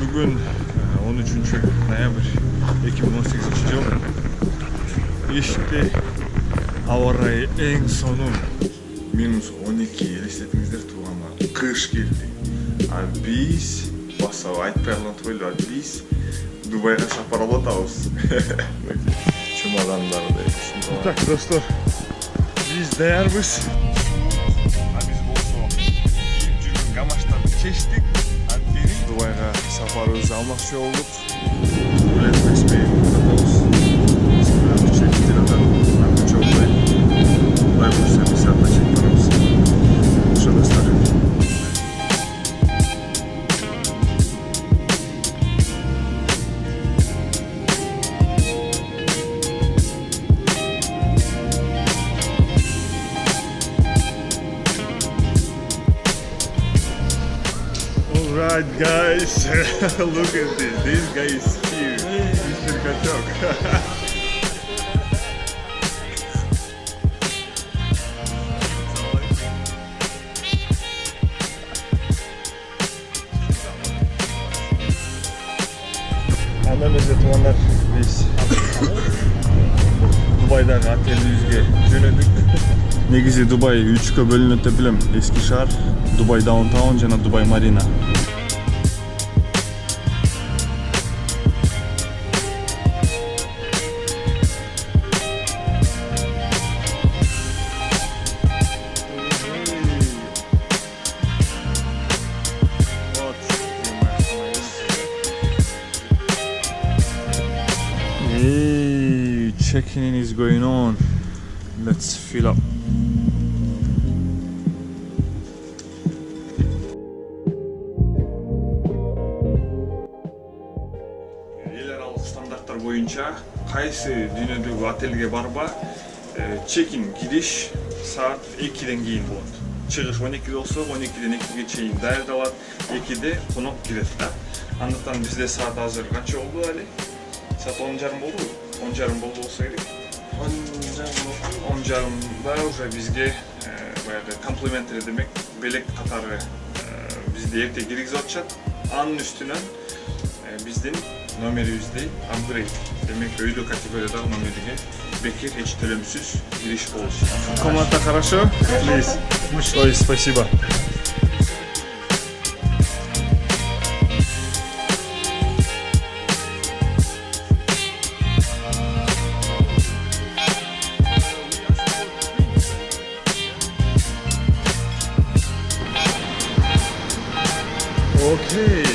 Bugün 13 noyabr 2018 yıl. İşte hava rayı en sonu minus 12 elестетиңиздер туғанlar. Kış geldi. Biz басып айтпай қалған ойлар. Biz Дубайға сапарлатабыз. Чемодандарды. Так, достар, biz daярбыз. Biz болсо жүргөн гамаштарды чечтик. Дубайға сапарыбызды алмакчы болдук. Билетпесмей катабыз. Чектер адам, чокпай. Кудай буюрса биз ата чек барабыз. Ошо достар. Alright guys, look at this. This guy is huge. Mr. Kachok. Annemizde tuğanlar biz Dubai'dagi otelimizge жөнөдүк. Негизи Дубай 3-кө бөлүнөт деп билем. Эски шаар, Дубай Даунтаун жана Дубай Марина. Hey, check-in is going on. Let's fill up. Эл аралык стандарттар боюнча кайсы дүйнөдөгү отелге барба чекин кириш саат 2ден кийин болот. Чыгыш 12 болсо 12ден 2ге чейин даярдалат, 2де конок кирет да. Андыктан бизде саат азыр канча болду али? Саат 10:30 болду. 10:30 болсо керек. 10:30 уже бизге баягы комплиментери демек белек катары бизди эрте киргизип атышат. Анын үстүнөн биздин номерибизди апгрейд демек өйдө категориядагы номерге бекер эч төлөмсүз кириш болот. Комната хорошо? Please. Ой, спасибо. Окей.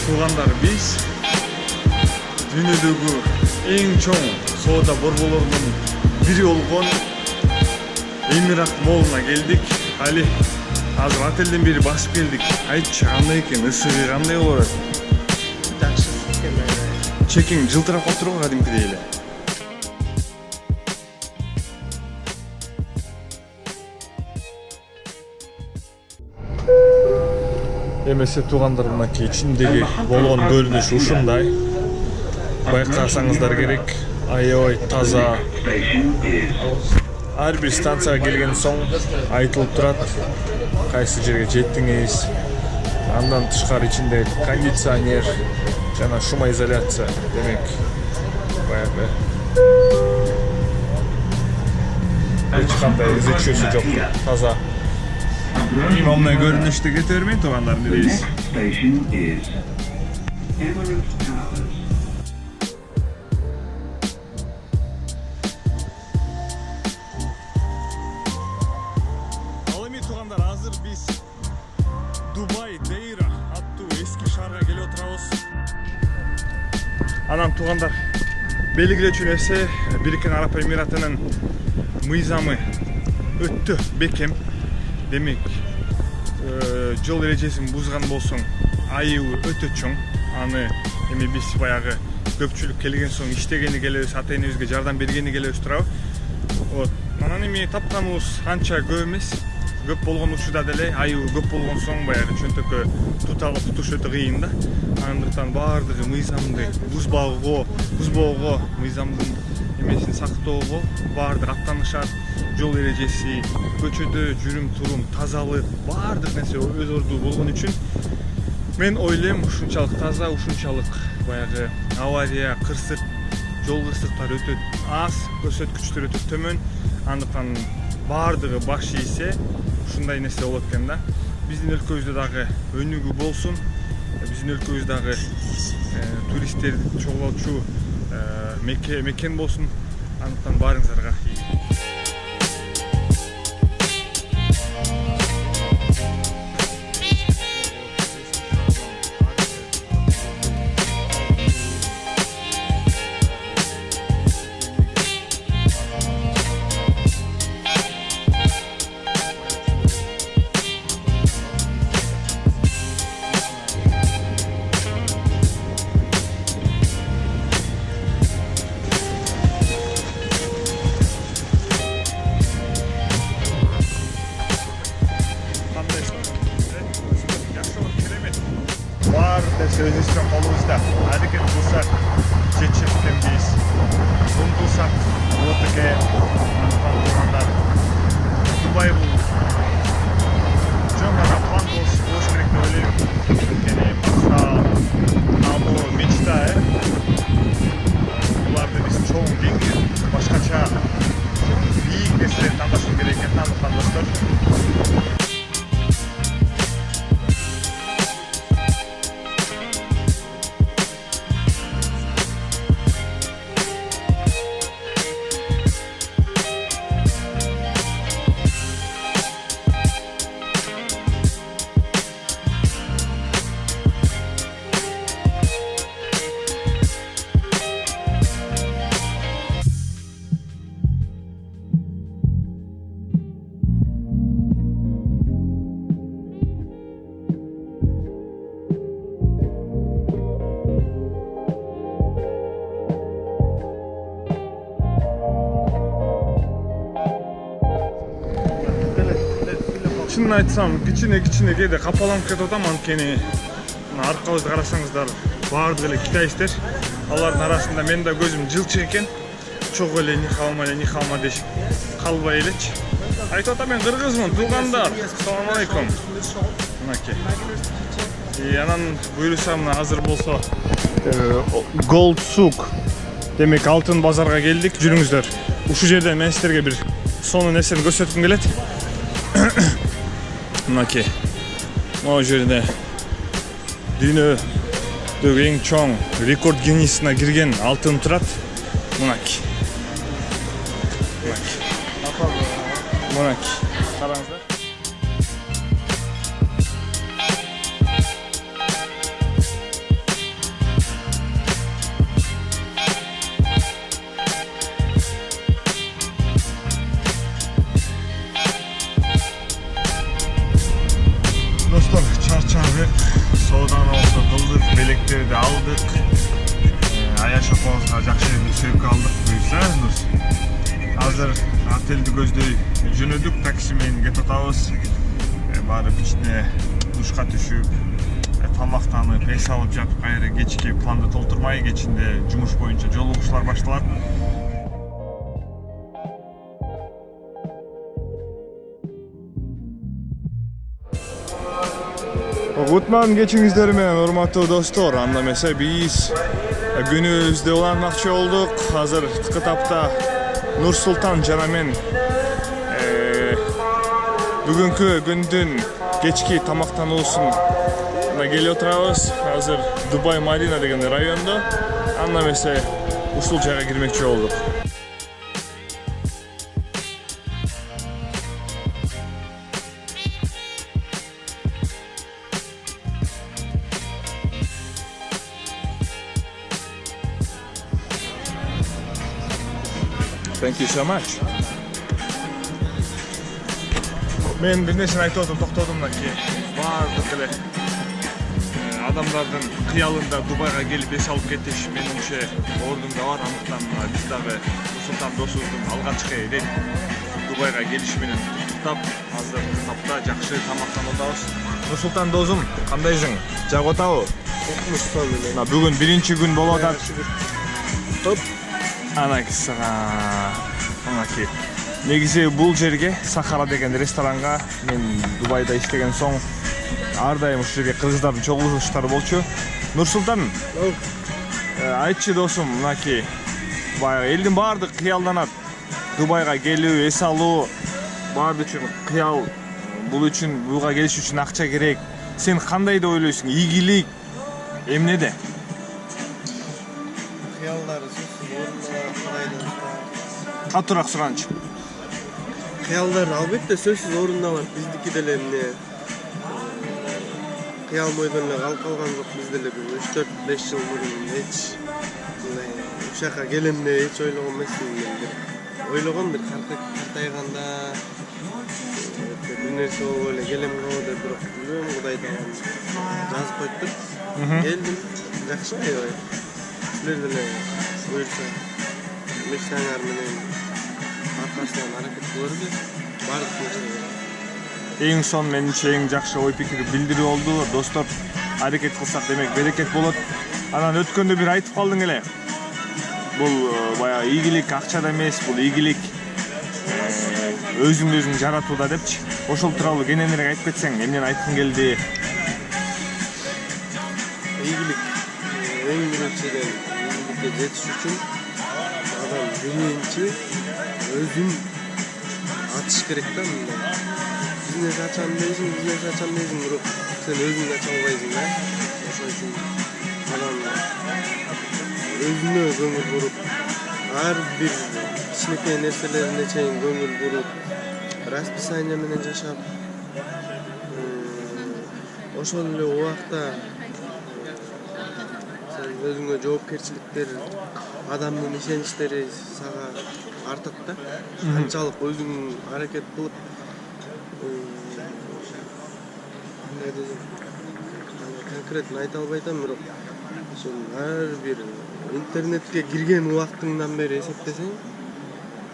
Туғандар, біз дүйнөдөгү эң чоң соода борборлорунун бири болгон Эмират Моллуна келдик. Али азыр отелден бери басып келдик. Айтчы, кандай экен, ысыгы кандай болот? Жакшы экен. Чекиң жылтырап калып турган кадимкидей эле. Эмесе туғандар, мынакей ичиндеги болгон бөлүнүш ушундай. Байкасаңыздар керек. Аябай таза. Ар бир станцияга келген соң айтылып турат, кайсы жерге жеттиңиз. Андан тышкары ичинде кондиционер жана шумоизоляция, демек баягы эч кандай изечүүсү жок, таза. Имамный görünüşte getirmeyin tuğanlar nereyiz? Al emin tuğanlar, hazır biz Dubai Deira attı eski şarga geliyor oturabız. Anam tuğanlar belgilечү нерсе Birleşik Arap Emiratı'nın мыйзамы өттү бекем. Демек, жол эрежесин бузган болсоң, айыбы өтө чоң. Аны эми биз баягы көпчүлүк келген соң иштегени келебиз, ата-энебизге жардам бергени келебиз турабы. Вот, анан эми тапканыбыз анча көп эмес. Көп болгон учурда деле айыбы көп болгон соң баягы чөнтөккө тутуш өтө кыйын да. Андыктан баардыгы мыйзамды бузбоого, мыйзамдын эмесин сактоого баардык аттанышар, жол эрежеси, көчөдө жүрүм турум, тазалык, баардык нерсе өз орду болгон үчүн мен ойлойм ушунчалык таза, ушунчалык баягы авария, кырсык, жол кырсыктары өтө аз, көрсөткүчтөр өтө төмөн. Андыктан баардыгы баш ийсе ушундай нерсе болот экен да. Биздин өлкөбүздө дагы өнүгүү болсун, биздин өлкөбүз дагы туристтерди чогултуучу мекен болсун. Андыктан баарыңыздарга өзүбүздүн колубузда. Аракет кылсак жетишемиз. Умтулсак болот экен. Дубай бул жөн гана план болуш керек деп ойлойм. Анткени башка мечта, буларды биз чоң деңиз, башкача бийик нерселерди тандашыбыз керек экен, андыктан достор. Чынын айтсам, кичине кээде капаланып кетип атам, анткени аркабызды карасаңыздар, баардыгы эле китайстер. Алардын арасында мен да көзүм жылчык экен. Чогуу эле них алма дешип калбай элечи. Айтып атам, мен кыргызмын, туугандар. Ассалам алейкум. Мынакей. Анан буюрса мына азыр болсо Gold Souk, демек алтын базарга келдик. Жүрүңүздөр. Ушул жерде мен силерге бир сонун нерсени көрсөткүм келет. Мынакей. Могу жерде дүйнөдөгү эң чоң рекорд Гиннесине кирген алтын турат. Мынакей. Караңыздар. Достор, чарчадык, соодан болсо кылдык, белектерди алдык. Аяш апабызга жакшы жерде сөөп алдык, буюрсаңыз. Азыр отельди көздөй жөнөдүк, такси менен кетип атабыз. Барып ичине душка түшүп, тамактанып, эс алып жатып, кайра кечки планды толтурмай, кечинде жумуш боюнча жолугушуулар башталат. Кутман кечиңиздер менен, урматтуу достор. Анда эмесе биз күнүбүздө уланмакчы болдук. Азыр кытапта Нур-Султан жана мен бүгүнкү күндүн кечки тамактануусуна келип отурабыз. Азыр Дубай Марина деген райондо. Анда эмесе ушул жайга кирмекчи болдук. Thank you so much. Men bir nерсени айтып атам, токтодум мынакей. Баардык эле адамдардын кыялында Дубайга келип эс алып кетиш менимче ордунда бар. Андыктан биз дагы Нур-Султан досубуздун алгачкы рет Дубайга келиши менен куттуктап, азыр кытапта жакшы тамактануудабыз. Нур-Султан досум, кандайсың? Жагып атабы? Бүгүн биринчи күн болуп атат. Топ. Анакей. Негизи бул жерге Сахара деген ресторанга мен Дубайда иштеген соң ар дайым ушул жерге кыргыздардын чогулуштары болчу. Нурсултан, айтчы досум, мынакей баягы элдин баардык кыялданат. Дубайга келүү, эс алуу баары үчүн кыял. Бул үчүн буга келиш үчүн акча керек. Сен кандай деп ойлойсуң? Ийгилик эмнеде? Кыялдары сөзсүз орунда Кудайдан сурап. Катуураак суранчы. Кыялдар албетте сөзсүз орунда бар. Биздики деле эмне кыял бойдон эле калып калган жок. Биз деле 3-4-5 жыл мурун эч мындай ушул жака келем деп эч ойлогон эмесмин мен. Ойлогом бир картайганда бир нерсе болуп эле келем го деп, бирок билбейм, Кудай таалам жазып коюптур. Келдим, жакшы аябай. Силер деле буюрса мечтаңар менен аркасынан аракет кыла берди. Баардык нерсе. Эң сон менимче эң жакшы ой пикир билдирүү болду. Достор, аракет кылсак демек берекет болот. Анан өткөндө бир айтып калдың эле. Бул баягы ийгилик акчада эмес, бул ийгилик өзүңдү өзүң жаратууда депчи. Ошол тууралуу кененирээк айтып кетсең, эмнени айткың келди? Ийгилик эң биринчиден ийгиликке жетиш үчүн адам биринчи өзүн ачыш керек да. Бизнес ачам дейсиң, бирок сен өзүңдү ача албайсың да. Ошол үчүн адам өзүнө көңүл буруп, ар бир кичинекей нерселерине чейин көңүл буруп, расписание менен жашап, ошол эле убакта сен өзүңө жоопкерчиликтер, адамдын ишеничтери сага артат да. Канчалык өзүң аракет кылып, кандай десем, конкретно айта албайтам, бирок ошол ар бир интернетке кирген убактыңдан бери эсептесең,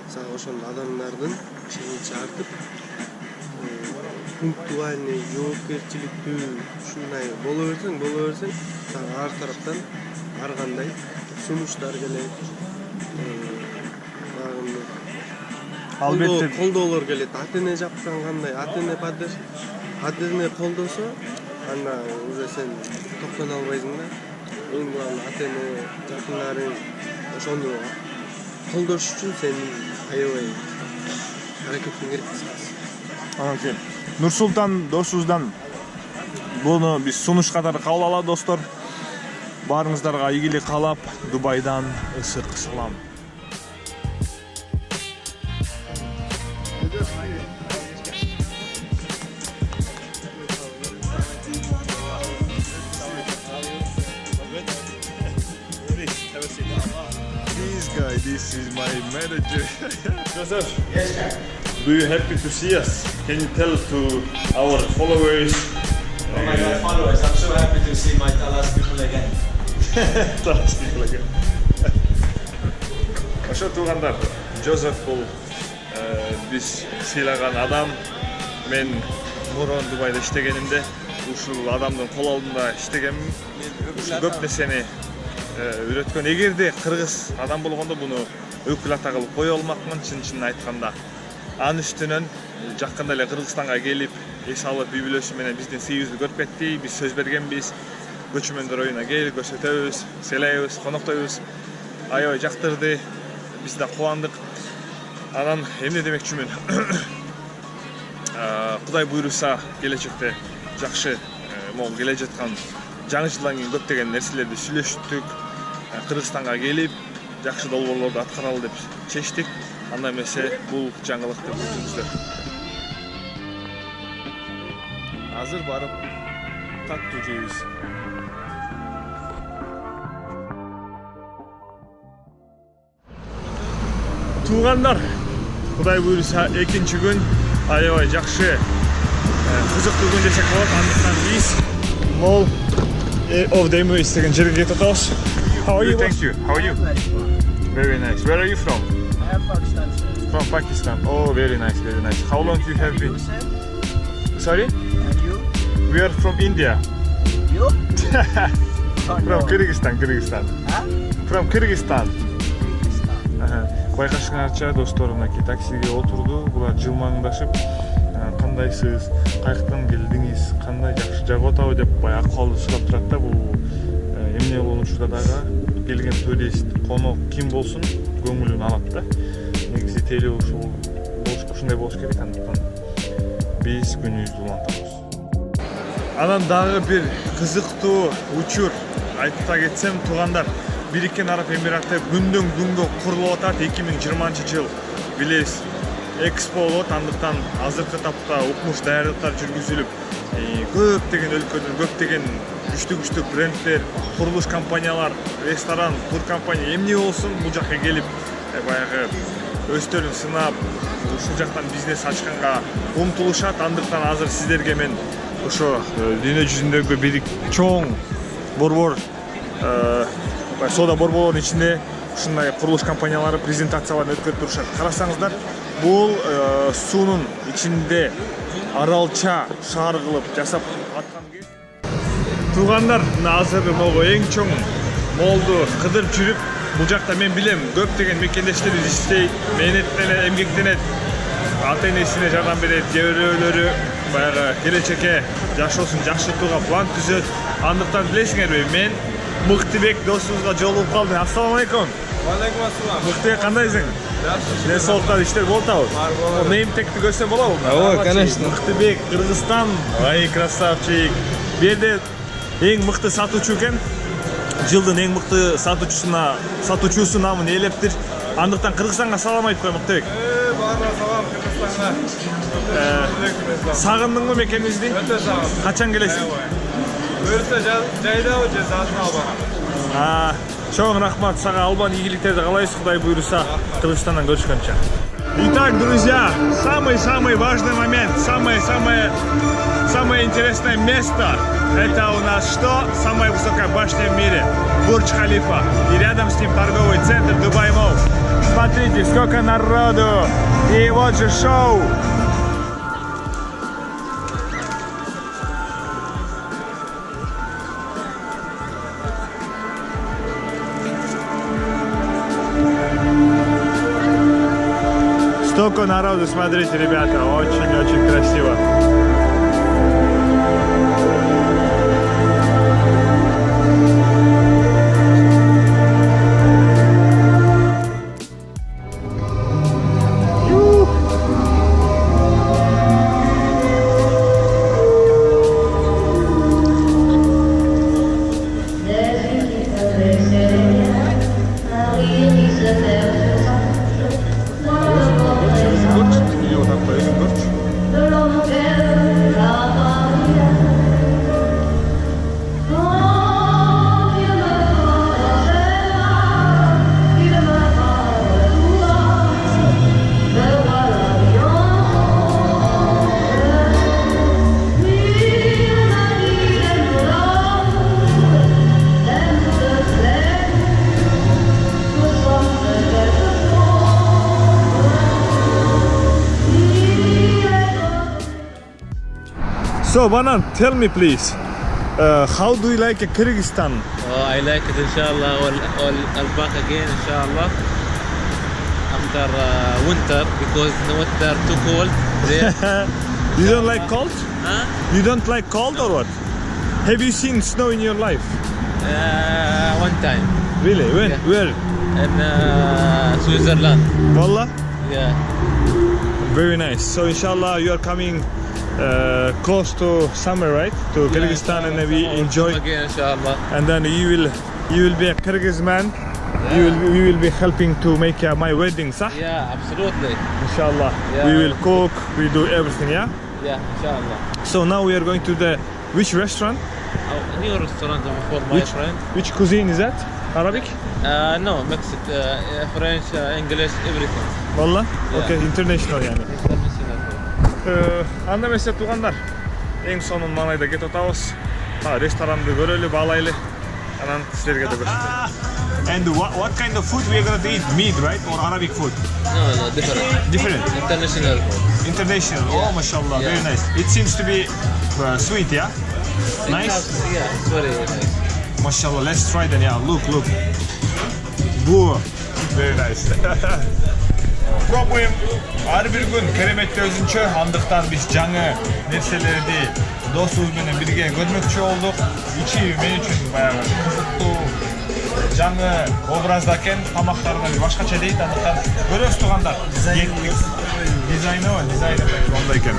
сага ошол адамдардын ишеничи артып, пунктуальный, жоопкерчиликтүү ушундай боло берсең, сага ар тараптан ар кандай сунуштар келет. Албетте колдоолор келет. Ата-эне жаккан кандай, ата-эне колдосо, анда уже сен токтоно албайсың да. Эң баары ата-эне жакындарың ошону колдош үчүн сен аябай аракеттин керек. Окей. Нурсултан досубуздан буну биз сунуш катары кабыл алалы, достор. Баарыңыздарга ийгилик каалап, Дубайдан ысык салам. This is my manager. Joseph, Yes, sir. do you happy to see us? Can you tell to our followers? Oh my God, followers! I'm so happy to see my Talas people again. Talas people again. Ошо туугандар, Жозеф бул биз сыйлаган адам. Мен мурун Дубайда иштегенимде ушул адамдын кол алдында иштегенмин. Көп нерсени үйрөткөн. Эгерде кыргыз адам болгондо буну өкүл ата кылып кое алмакмын, чын айтканда. Анын үстүнөн жакында эле Кыргызстанга келип, эс алып, үй бүлөсү менен биздин сыйыбызды көрүп кетти. Биз сөз бергенбиз. Көчмөндөр оюна кел, көрсөтөбүз, селейбиз, коноктойбуз. Аябай жактырды. Биз да кубандык. Анан эмне демекчимин? Кудай буйруса, келечекте жакшы могул келе жаткан жаңы жылдан кийин көптөгөн нерселерди сүйлөштүк. Кыргызстанга келип, жакшы долбоорлорду аткаралы деп чечтик. Анда эмесе бул жаңылыкты күтүңүздөр. Азыр барып таттуу жейбиз. Туугандар, Кудай буйруса экинчи күн аябай жакшы кызыктуу күн десек болот. Андыктан биз Mall of the Emirates деген жерге кетип атабыз. How are you? Thank you. How are you? Very nice. Where are you from? I am Pakistan, sir. From Pakistan. Oh, very nice, very nice. How long you have been? Sorry? And you? We are from India. You? From Kyrgyzstan. Huh? From Kyrgyzstan. Kyrgyzstan. Байкашыңарча достор мынакей таксиге отурду. Булар жылмаңдашып, кандайсыз, каяктан келдиңиз, кандай жакшы жагып атабы деп баягы акыбалды сурап турат да. Бул эмне болгон учурда дагы келген турист, конок ким болсун көңүлүн алат да. Негизи теле ушундай болуш керек, андыктан биз күнүбүздү улантабыз. Анан дагы бир кызыктуу учур айтып кетсем, туугандар, Бириккен Араб Эмираты күндөн күнгө курулуп атат. 2020 жыл билесиз, экспо болот, андыктан азыркы тапта укмуш даярдыктар жүргүзүлүп, көптөгөн өлкөдөн көптөгөн күчтүү бренддер, курулуш компаниялар, ресторан, тур компания эмне болсун бул жакка келип, баягы өздөрүн сынап, ушул жактан бизнес ачканга умтулушат. Андыктан азыр сиздерге мен ошо дүйнө жүзүндөгү бир чоң борбор, соода борборлорунун ичинде ушундай курулуш компаниялары презентацияларын өткөрүп турушат. Карасаңыздар, бул суунун ичинде аралча шаар кылып жасап аткан кез. Туугандар, азыр могу эң чоң молду кыдырып жүрүп, бул жакта мен билем көптөгөн мекендештерибиз иштейт, мээнеттенет, эмгектенет, ата энесине жардам берет, жебирөөлөрү баягы келечекке жашоосун жакшыртууга план түзөт. Андыктан билесиңерби, мен Мыктыбек досубузга жолугуп калдым. Ассаламу алейкум. Алейкум ассалам. Мыктыбек, кандайсың? Мен соолуктар иштер болуп атабы? Неймтекти көрсөм болобу? Ооба, конечно. Мыктыбек, Кыргызстан. Ай, красавчик. Бу жерде эң мыкты сатуучу экен. Жылдын эң мыкты сатуучусу намын ээлептир. Андыктан Кыргызстанга салам айтып кой, Мыктыбек. Баарына салам Кыргызстанга. Сагындыңбы мекенибизди? Өтө сагындым. Качан келесиң? Буюрса жайдабы же заатын албаган. Чоң рахмат сага, Албан ийгиликтерди каалайбыз, Кудай буйруса Кыргызстандан көрүшкөнчө. Итак, друзья, самый важный момент, самое интересное место. Это у нас что? Самая высокая башня в мире, Бурдж-Халифа. И рядом с ним торговый центр Дубай Молл. Смотрите, сколько народу. И вот же шоу. Столько народу, смотрите, ребята, очень-очень красиво. So, Banan, tell me please, how do you like Kyrgyzstan? Oh, I like it, inshallah. I'll back again, inshallah. After winter, because the winter too cold there. You don't like cold? Huh? You don't like cold or what? Have you seen snow in your life? One time. Really? When? Yeah. Where? In Switzerland. Wallah? Yeah. Very nice. So, inshallah, you are coming close to summer, right? To Kyrgyzstan, and we enjoy. Again, inshallah. And then you will be a Kyrgyz man. Yeah. You will be helping to make my wedding, sah? Yeah, absolutely. Inshallah. Yeah. We will cook, we do everything, yeah? Yeah, inshallah. So now we are going to the which restaurant? A new restaurant for my friend. Which cuisine is that? Arabic? No, Mexican, French, English, everything. Wallah? Yeah. Okay, international yani. International. Анда эмесе туугандар, эң сонун маңайда кетип атабыз. Ресторанды көрөлү, баалайлы. Анан силерге да көрсөтөм. And what kind of food we are going to eat? Meat, right? Or Arabic food? No, different. Different. International food. International. Yeah. Oh, mashallah, very Yeah. nice. It seems to be sweet, yeah? Nice. Yeah, it's very nice. Mashallah, let's try then. Yeah, look. Bu Very nice. Problem har bir gün keremetli özünчө, андыктан биз жаңы нерселерди досубуз менен бирге көрмөкчү болдук. Ичи мен үчүн баягы кызыктуу жаңы образда экен, тамактары да башкача дейт, андыктан көрөбүз туугандар. Дизайны ондай экен.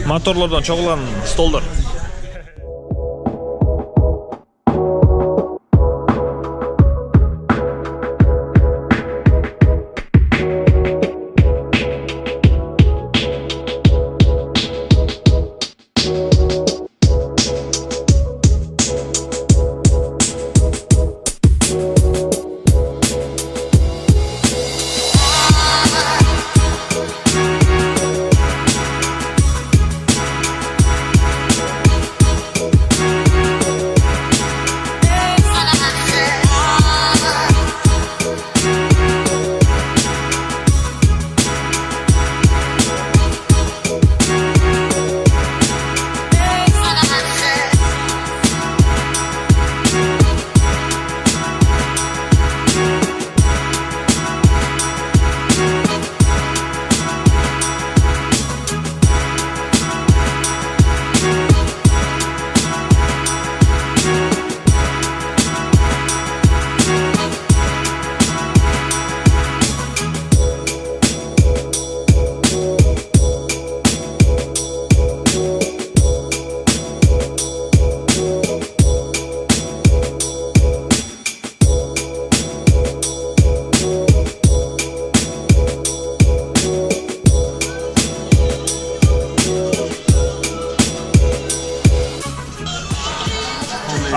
Моторлордон чогулган столдор.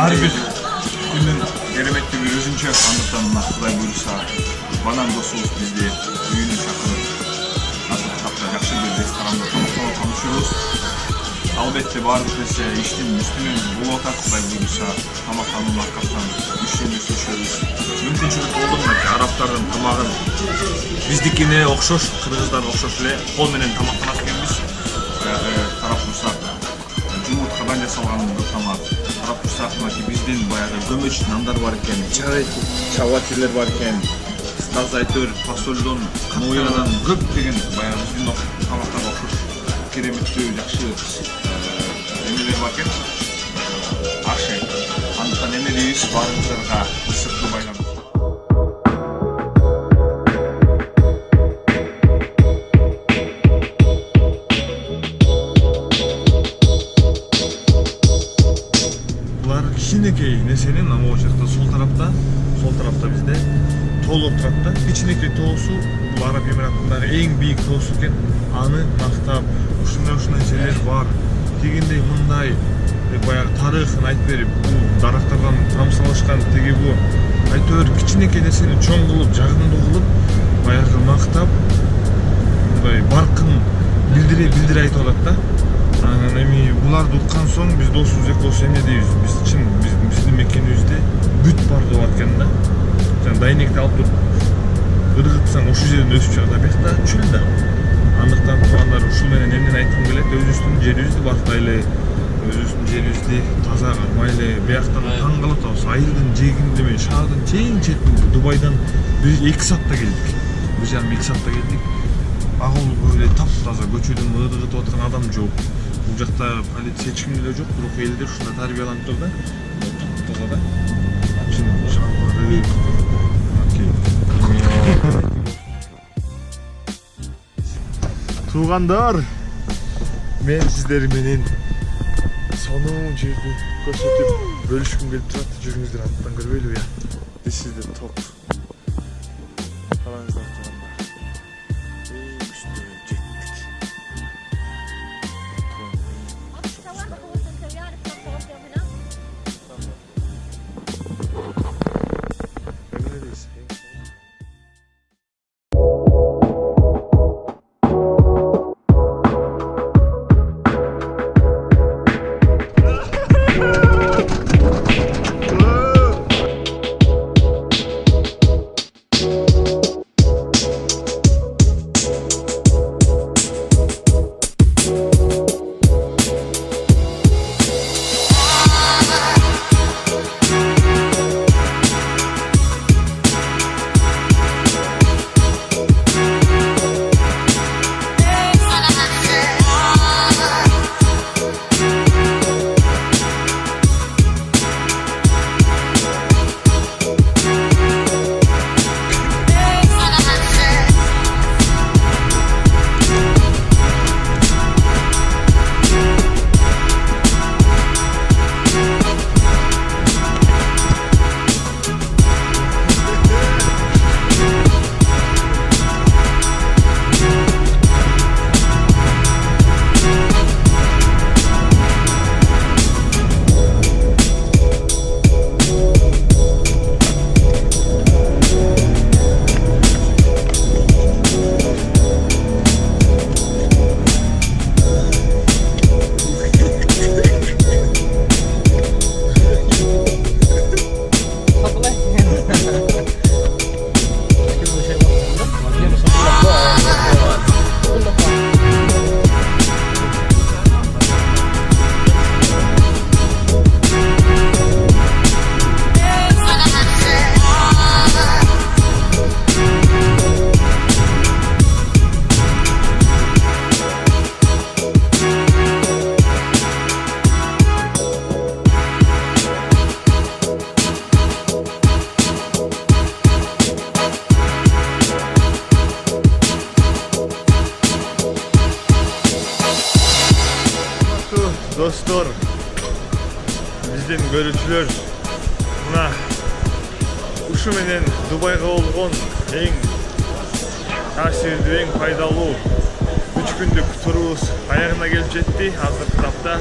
Har bir günün keremetli bir özünчө, андыктан Кудай буйруса банан досубуз бизди үйүнө чакырып, азыр жакшы бир ресторанда тамактанып камышыбыз. Албетте баардык нерсе иштин үстүнөн болуп атат. Кудай буйруса тамактануунун аркасынан ишченде өсөбүз. Мүмкүнчүлүк болгондо арабтардын тамагын биздикине окшош, кыргыздарга окшош эле кол менен тамактанат экенбиз. Тарап турсак жумурткадан жасалган бир тамак. Тарап турсак биздин баягы көмөч нандар бар экен, чаватилер бар экен. Таза айтыр, фасолдон, моядан көптөгөн баягы биздин тамактарга окшош кереметтүү жакшы эмелер бар экен. Акшай. Андыктан эме дейбиз, баарыңыздарга ысыктуу байланып. Кичинекей нерсенин могу жакта сол тарапта бизде тоолор турат да. Кичинекей тоосу бул Араб Эмиратындагы эң бийик тоосу экен. Аны мактап, ушундай жерлер бар. Дегендей мындай баягы тарыхын айтып берип, бул дарактардан тамсалышкан теги бу. Айтор кичинекей нерсени чоң кылып, жагымдуу кылып, баягы мактап, мындай баркын билдире айтып атат да. Анан эми буларды уккан соң биз досубуз экөөбүз эмне дейбиз? Биздин мекенибизде бүт бар деп аткан да. Жана дайнекти алып туруп ыргытсаң ошол жерден өсүп чыгат, биякта чүл да. Андыктан туугандар ушул менен эмнени айткым келет? Өзүбүздүн жерибизди бактайлы, өзүбүздүн жерибизди таза кармайлы. Бияктан таң калып атабыз. Айылдын жээгинде мен шаардын чейин четинде Дубайдан 1-2 саатта келдик. 1,5-2 саатта келдик. Агыл эле таптаза көчөдөн ыргытып аткан адам жок. Бул жакта полиция эч ким эле жок, бирок элдер ушундай тарбияланып тур да. Таптаза да. Туугандар, мен сиздер менен сонун жерди көрсөтүп бөлүшкүм келип турат. Жүрүңүздөр, андыктан көрбөйлүбү я? This is the top. Караңыздар туугандар. Dostlar, bizdin görüşülür. Mına uşu менен Дубайга болгон эң таасирдүү, эң пайдалуу 3 күндүк турубуз аягына келип жетти. Азыркы тапта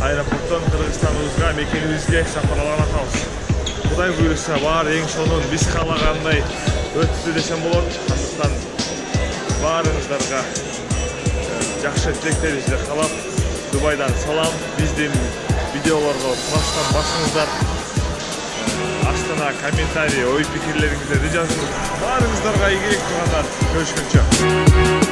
аэропорттон Кыргызстаныбызга, мекенибизге сапарланып атабыз. Кудай буйруса баары эң сонун биз каалагандай өттү десем болот. Андыктан баарыңыздарга жакшы тилектерибизди каалап, Дубайдан салам. Биздин видеолорго баштан басыңыздар. Астына комментарий, ой пикирлериңиздерди жазыңыз. Баарыңыздарга ийгилик тугандар. Көрүшкөнчө.